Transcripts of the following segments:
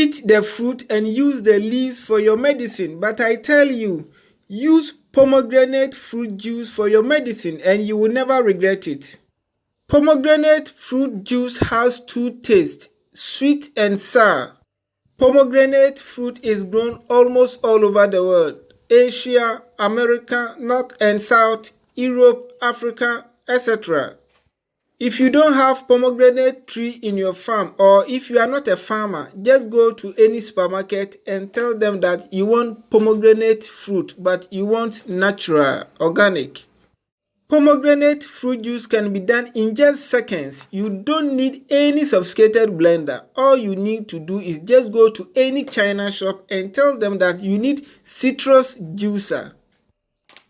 Eat the fruit and use the leaves for your medicine, but I tell you, use pomegranate fruit juice for your medicine and you will never regret it. Pomegranate fruit juice has two tastes, sweet and sour. Pomegranate fruit is grown almost all over the world: Asia, America, North and South, Europe, Africa, etc. If you don't have pomegranate tree in your farm, or if you are not a farmer, just go to any supermarket and tell them that you want pomegranate fruit, but you want natural, organic. Pomegranate fruit juice can be done in just seconds. You don't need any sophisticated blender. All you need to do is just go to any China shop and tell them that you need citrus juicer.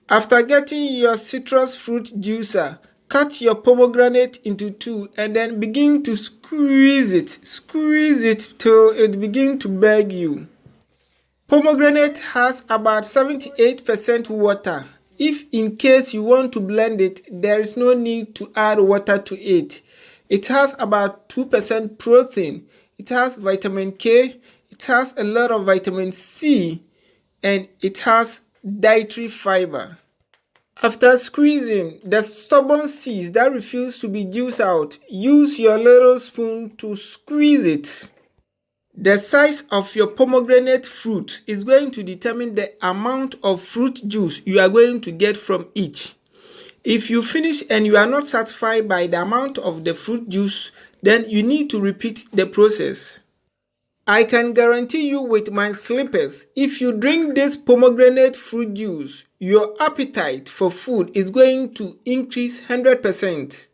After getting your citrus fruit juicer, cut your pomegranate into two and then begin to squeeze it. Squeeze it till it begins to beg you. Pomegranate has about 78% water. If in case you want to blend it, there is no need to add water to it. It has about 2% protein. It has vitamin K. It has a lot of vitamin C. And it has dietary fiber. After squeezing the stubborn seeds that refuse to be juiced out, use your little spoon to squeeze it. The size of your pomegranate fruit is going to determine the amount of fruit juice you are going to get from each. If you finish and you are not satisfied by the amount of the fruit juice, then you need to repeat the process. I can guarantee you with my slippers, if you drink this pomegranate fruit juice, your appetite for food is going to increase 100%.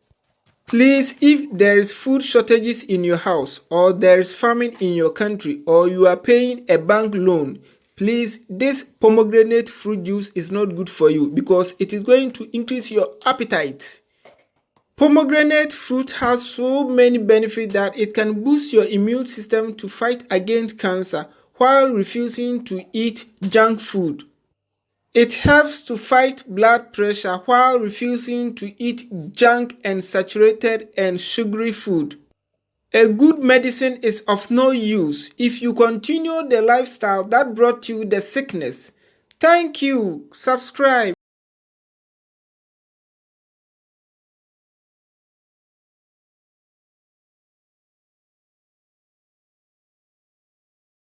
Please, if there is food shortages in your house, or there is famine in your country, or you are paying a bank loan, please, this pomegranate fruit juice is not good for you because it is going to increase your appetite. Pomegranate fruit has so many benefits that it can boost your immune system to fight against cancer while refusing to eat junk food. It helps to fight blood pressure while refusing to eat junk and saturated and sugary food. A good medicine is of no use if you continue the lifestyle that brought you the sickness. Thank you. Subscribe.